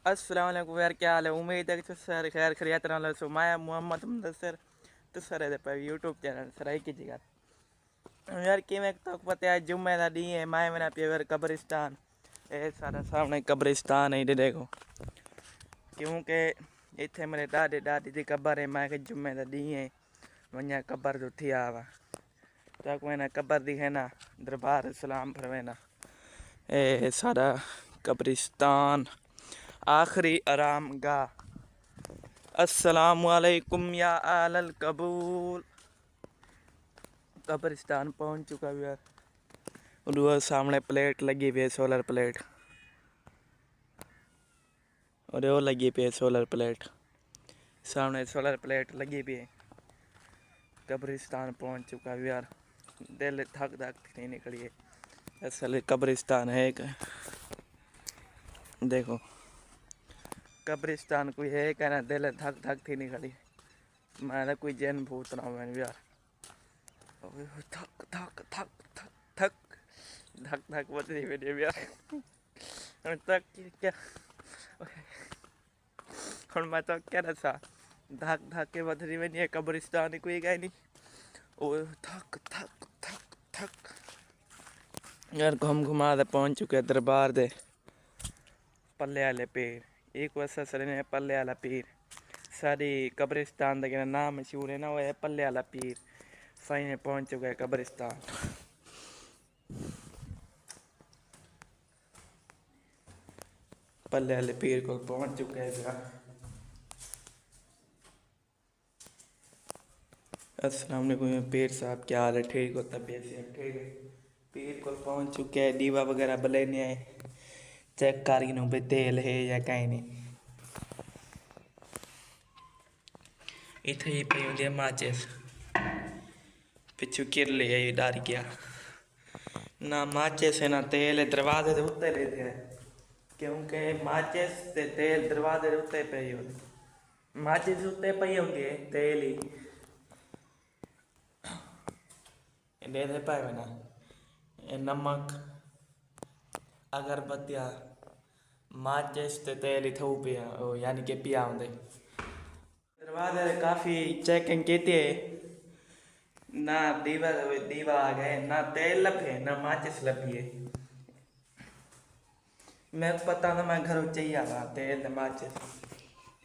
अस्सलाम वालेकुम यार, क्या हाल है। उम्मीद है कि सर खैर खैरियत रहो। सो मैं मोहम्मद मुदस्सिर तो सर पे यूट्यूब चैनल सर आई की जगह यार कि मैं तो पता है जुम्मे का डी है मैं मेरा प्यार कब्रिस्तान ये सारा सामने कब्रिस्तान है देखो क्योंकि इतने मेरे दादे दादी की कब्र है। मैं जुम्मे का डी है वहाँ कब्र तो थी आवा तक मैंने कब्र दिखे ना दरबार सलाम फरवेना ए सारा कब्रिस्तान आखिरी आराम गाह। अस्सलामुअलैकुम या आलल कबूल। कब्रिस्तान पहुंच चुका यार। और वो सामने प्लेट लगी हुई है सोलर प्लेट और वो लगी हुई है सोलर प्लेट सामने सोलर प्लेट लगी हुई है। कब्रिस्तान पहुंच चुका यार। दिल थक थक नहीं निकली है असल कब्रिस्तान है एक देखो कब्रिस्तान कोई है कहना दिल थक थक थी निकली। मैं कोई जैन भूत ना मैंने यार थक थक थक थक थक धक धक बच रही मेरे यार तक क्या और मैं तो क्या रहा धक धक के बच रही मेरी कब्रिस्तान कोई गए नहीं ओ थक थक थक थक यार घूम घुमा दे पहुंच चुके दरबार दे पल्ले वाले पीर एक वैसा सर ने पल्ले वाला पीर सारी कब्रिस्तान का नाम मशहूर है ना वो है पल्ले वाला पीर। सही में पहुंच चुका है कब्रिस्तान। पल्ले वाले पीर को पहुंच चुके हैं जरा। अस्सलाम वालेकुम पीर साहब, क्या हाल है? ठीक हो? तबीयत से ठीक है? पीर को पहुंच चुके हैं। दीवा वगैरह बलेने आए चेक कर भी तेल है या कहीं नहीं। इथे ही पी होंगी माचिस पिछू किर ले आई डर गया ना माचिस है ना तेल है। दरवाजे के उत्ते लेते हैं क्योंकि माचिस ते तेल दरवाजे के उत्ते पे ही होते। माचिस उत्ते पई होंगी तेल ही दे दे पाए ना नमक अगरबत्तियाँ माचिस ते तेल ही थू पिया यानी कि पिया होंगे। दरवाजे काफ़ी चेकिंग की थी ना दीवा दीवा आ गए ना तेल लभे ना माचिस लभी है। मैं पता ना मैं घर चाहिए आवा तेल माचिस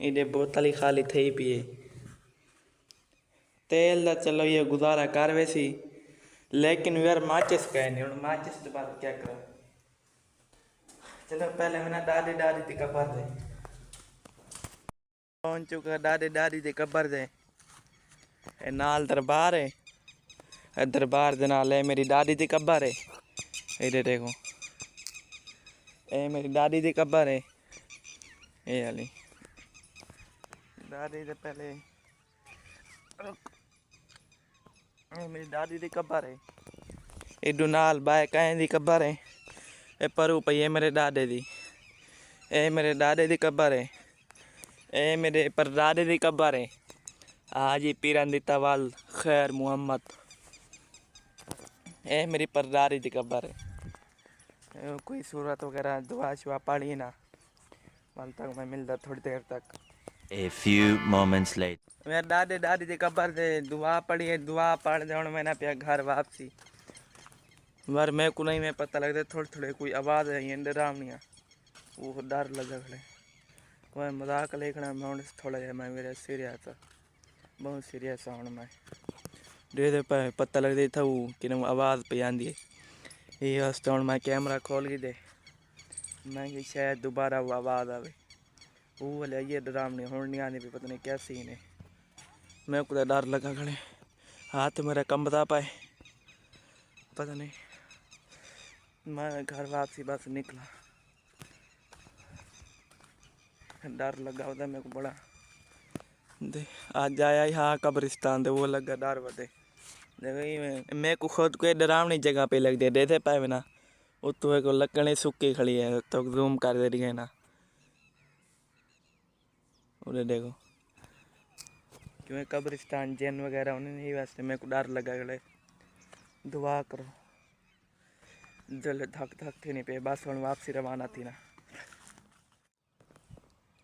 इधे बोतल ही खाली थी पिए तेल का चलो ये गुजारा कर वैसी लेकिन यार माचिस कह नहीं हूँ माचिस के बाद क्या करो। चलो पहले मैंने दादी दादी थी कब्र दे पहुंच चुका दादी दादी थी कब्र दे नाल दरबार है दरबार दे नाल है मेरी दादी थी कब्र है। इधर देखो ए मेरी दादी थी कब्र है ये वाली दादी से पहले मेरी दादी की कब्र है। इडू नाल बाय कहीं दी कब्र है ए परू पई है मेरे दादे दी ए मेरे दादे दी कब्र है ए मेरे परदादे दी कब्र है। हाजी पीरन दी तवाल खैर मोहम्मद ए मेरी परदादी दी कब्र है। कोई सूरत वगैरह दुआ शुआ पढ़ी ना वल तक मैं मिलता थोड़ी देर तक। A few moments later. मेरे दादे दादी की कब्र से दुआ पढ़ी है दुआ पढ़ जाने मैंने पे घर वापसी मर मैं को नहीं मैं पता लगता थोड़े थोड़े कोई आवाज़ आई है डरावनिया वो डर लगा खड़े वह मजाक लेखना मैं थोड़ा जहा मैं मेरा सीरियस बहुत सीरियस हूँ मैं दे पे पता लगता था वो कि आवाज़ पे आँदी है ये हंसता हूँ मैं कैमरा खोल के दे मैं कि शायद दोबारा वो आवाज़ आवे वो वाले ये डरावनी हूँ नहीं आनी भी पता नहीं क्या सीन है। मैं को डर लगा खड़े हाथ मेरा कंबता पाए पता नहीं मैं घर वापसी बस निकला डर लगा होता मेरे को बड़ा दे आज आया यहाँ कब्रिस्तान दे वो लगा डर बदे देखो मेरे को खुद को डरावनी जगह पे लग दे देते पाए ना उतो को लकड़े सूखी खड़ी है तो जूम कर दे रही है ना उधर देखो क्यों कब्रिस्तान जैन वगैरह उन्हें नहीं वास्ते मेरे को डर लगा खड़े दुआ करो दिल धक धक थी नहीं पे बस हम वापसी रवाना थी ना।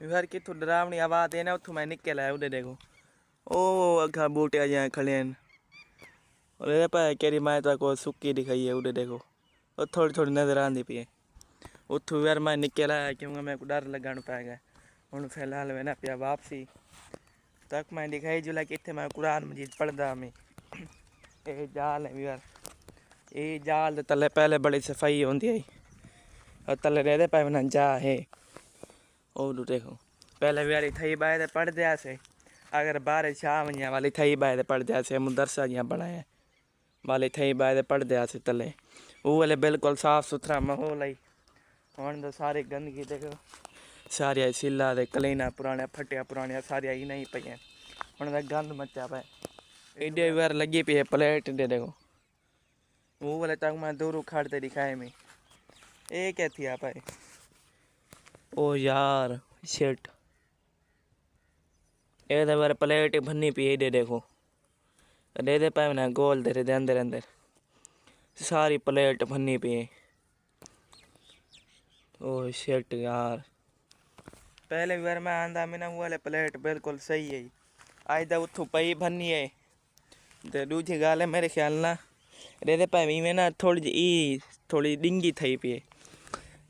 यार कितों डरावनी आवाज़ है ना उतो मैं निकल आया उधर देखो ओ अखा बूटे अजा खड़े हैं और ये पाया केरी माए तो को सुक्की दिखाई है उधर देखो और थोड़ी थोड़ी नजर आती पी है उतो यार मैं निकल आया क्योंकि मेरे को डर लगन पै गया हूँ फिलहाल मैं ना पिया वापसी तक मैं दिखाई जुला कि इतने मैं कुरान मजीद पढ़दा मैं ये जाल है यार ये जाल दे तले पहले बड़ी सफाई होती है और तले रहते पे ना जा है और देखो पहले भी वाली थई बाय पढ़ दिया से अगर बाहर शाम वाली थई बाय पढ़ दिया से मदरसा जियां बनाया वाली थई बाय पढ़ दिया से तले वो वाले बिल्कुल साफ सुथरा माहौल है हूँ तो सारी गंदगी देखो सारिया सिला दे कलीना पुराने फटिया पुरानिया सारिया ही नहीं पई हूँ तो गंद मचा पे एडे बार लगी पी है प्लेट दे देखो वो वाले तक मैं दूर खड़ते दिखाए में ये क्या थी आप ओ यार शिट ये तो बार प्लेट भन्नी पी दे देखो दे पाए ना गोल दे अंदर अंदर सारी प्लेट भन्नी पी ओ शिट यार पहले बार मैं आंदा में ना वो वाले प्लेट बिल्कुल सही है आज तो उतो पई भन्नी है तो दूसरी गाल है मेरे ख्याल ना रेदे पाए में ना थोड़ी डिंगी थी पी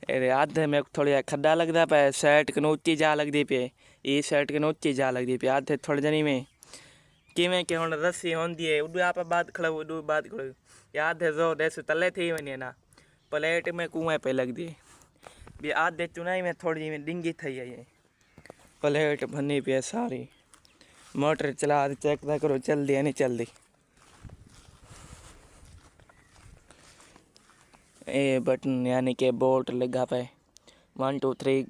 अरे आधे में थोड़ी खड्डा लगता पे शर्ट के ऊँची जा लगती पे ये शर्ट के ऊँची जा लगती पे आधे थोड़े जनी में किमें के हम रस्सी होती है उडू आप बात खड़ो उडू बात खड़ो याद है जो देश तले थी वनी ना प्लेट में कुएं पे लगती है भी आधे चुनाई में थोड़ी में डिंगी थी है ये प्लेट भनी पे सारी मोटर चला चेक करो चल दी है नहीं चल दी ए बटन यानी के बोट लगा पे 1 2 3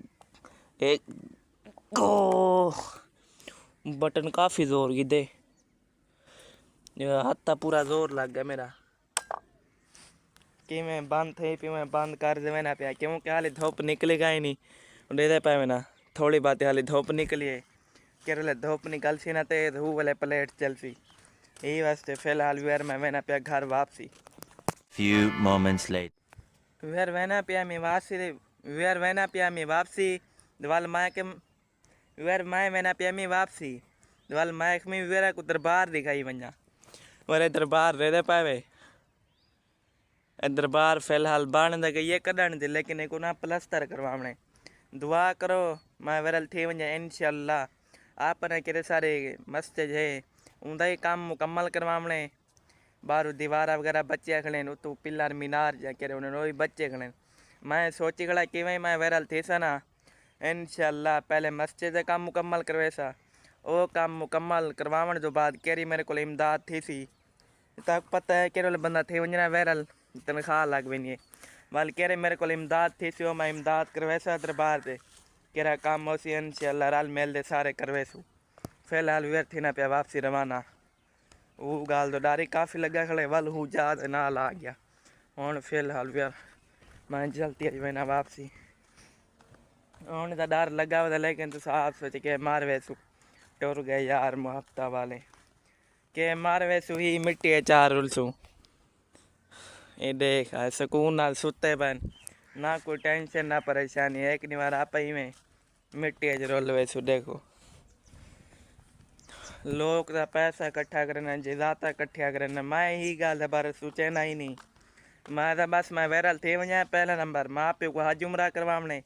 एक गो बटन काफ़ी जोर की दे हाथ पूरा जोर लग गया मेरा कि मैं बंद थे फिर मैं बंद कर दे ना पाया क्योंकि हाली धूप निकलेगा ही नहीं दे दे पाए ना थोड़ी बात हाली धूप निकली है कि धूप निकल सी ना तो धूप वाले प्लेट चल सी यही वास्ते फिलहाल वेर मैं ना पाया घर वापसी Few moments later. वेर वैना पिया मैं वापसी वेर वैना पिया मैं वापसी दवाल माए के वेर माए वैना पिया मैं वापसी दवाल माए में वेरा को दरबार दिखाई वंजा वरे दरबार रह दे पावे दरबार फिलहाल बन दे ये कढ़न दे लेकिन एक ना प्लस्तर करवाने दुआ करो मैं वेरल थी वंजा इंशाल्लाह आपने केरे सारे मस्जिद है उनका ही काम मुकम्मल करवाने बारू दीवार वगैरह बच्चे खड़े उतो पिलर मीनार जा करे उन्होंने बच्चे खड़े मैं सोची खड़ा कि मैं वायरल थे सा ना इंशाल्लाह पहले मस्जिद का काम मुकम्मल करवे सा वो काम मुकम्मल करवाने जो बाद केरी मेरे को इमदाद थी सी तक पता है केरे बंदा थे वंजना वायरल तनख्वाह लग वही वाल केरे मेरे को इमदाद थी सी मैं इमदाद करवे सा दरबार से केरा काम हो सी इंशाल्लाह रल मेल दे सारे करवे सू फिलहाल वेर थी ना पे वापसी रवाना वो गाल तो डारी काफ़ी लगा खड़े वल हूँ जाद नाल आ गया हूँ फिलहाल यार मैं जल्दी आई वना वापसी हूँ तो डर लगा हुआ लेकिन तो साफ सोच के मार वैसू टुर गए यार मुहफ्ता वाले के मार वैसू ही मिट्टी है 4 रुलसू ये देख सुकून नाल सुते पैन ना कोई टेंशन ना परेशानी एक नहीं बार आप ही में मिट्टी है रोल वैसू देखो लोग का पैसा इकट्ठा करना जिदाता इकट्ठा करना मैं ही गल बारे सोचना ही नहीं मैं तो बस मैं वायरल थे वजह पहला नंबर माँ प्यो को हज उमरा करवाने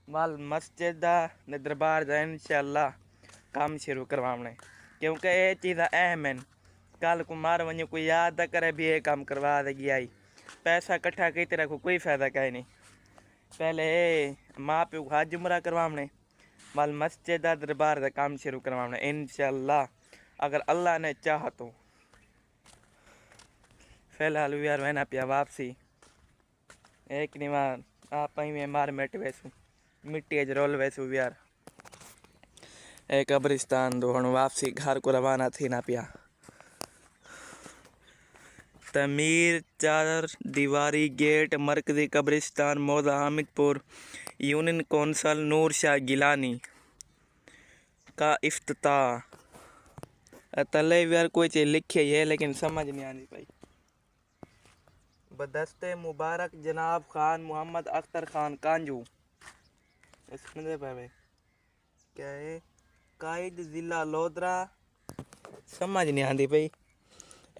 वाल मस्जिद का दरबार का इंशाल्लाह काम शुरू करवाने क्योंकि ये चीज़ा अहम हैं कल को मार वजह कोई याद करे भी ये काम करवा दे गया पैसा इकट्ठा करते रखो कोई फ़ायदा कहीं नहीं पहले माँ प्यो को हज उमरा करवाने वाल मस्जिद का दरबार का काम शुरू करवाना इंशाल्लाह अगर अल्लाह ने चाहा तो फिलहाल यार वैना पिया वापसी एक नहीं मार आप ही में मार मिट वैसू मिट्टी रोल वैसू यार एक कब्रिस्तान दो हम वापसी घर को रवाना थी ना पिया तमीर 4 दीवारी गेट मरकजी कब्रिस्तान मौजा हामिदपुर यूनियन कौंसल नूर शाह गिलानी का इफ्तिताह तले यार कोई चीज़ लिखी है लेकिन समझ नहीं आनी पाई बदस्ते मुबारक जनाब खान मोहम्मद अख्तर खान कांजू इसमें दे पाए क्या है कायद जिला लोधरा समझ नहीं आती भाई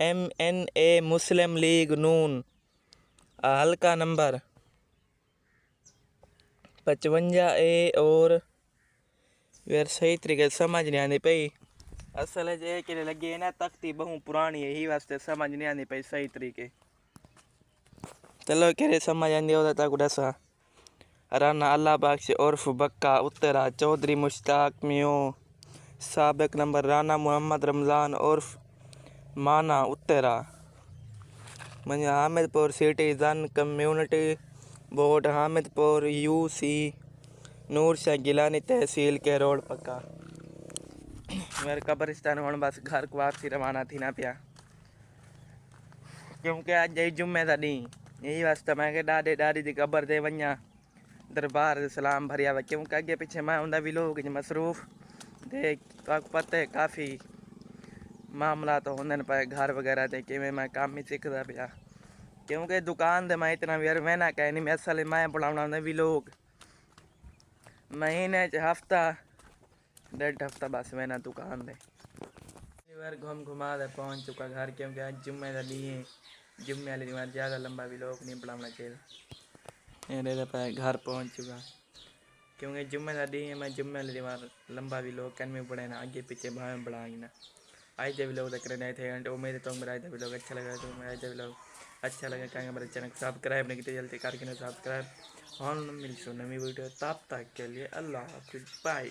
MNA मुस्लिम लीग नून हल्का नंबर 55A और यार सही तरीके से समझ नहीं आती भाई असल है जे कि लगी है ना तख्ती बहु पुरानी है ही वास्ते समझ नहीं आती भाई सही तरीके चलो कह समझ आती होता तक दसा राना अल्लाह बख्श उर्फ बक्का उत्तरा चौधरी मुश्ताक मियो साबिक नंबर राना मोहम्मद रमज़ान उर्फ माना उत्तरा मंझे Hamidpur citizen community board Hamidpur UC नूर शाह गिलानी तहसील के रोड पक्का मेरे कब्रिस्तान हुण बस घर को वापसी रवाना थी ना पिया क्योंकि अज यही जुम्मे का डी यही वास्ते मैं के डाडे डाडी की कबर दे वञा दरबार सलाम भरिया वा क्योंकि अगे पीछे मैं उनका भी लोग मसरूफ दे पता है काफ़ी मामला तो होंगे पे घर वगैरह ते कि मैं काम ही सीखता पिया क्योंकि दुकान दे मैं इतना यार मैं ना कह नहीं मैं असल मैं बुलाना भी लोग महीने हफ्ता 1.5 हफ्ता बस मैं ना दुकान दे बार घूम घुमा दे पहुँच चुका घर क्योंकि आज जुम्मे का लिए जुम्मे वाले दिन ज़्यादा लंबा भी लोग नहीं बुलाना चाहिए मेरे पे घर पहुँच चुका क्योंकि जुम्मे का दिन है मैं जुम्मे वाले दिन लंबा भी लोग कन में पड़े ना आगे पीछे भाव बढ़ाएंगे ना आज जब लोग देख रहे थे घंटे उम्मीद तो मेरा भी लोग अच्छा लगा तो मेरा जब लोग अच्छा लगे कहेंगे मेरे चैनल को सब्सक्राइब नहीं किया जल्दी करके सब्सक्राइब और मिल सो नवी वीडियो तब तक के लिए अल्लाह हाफिज़ बाय।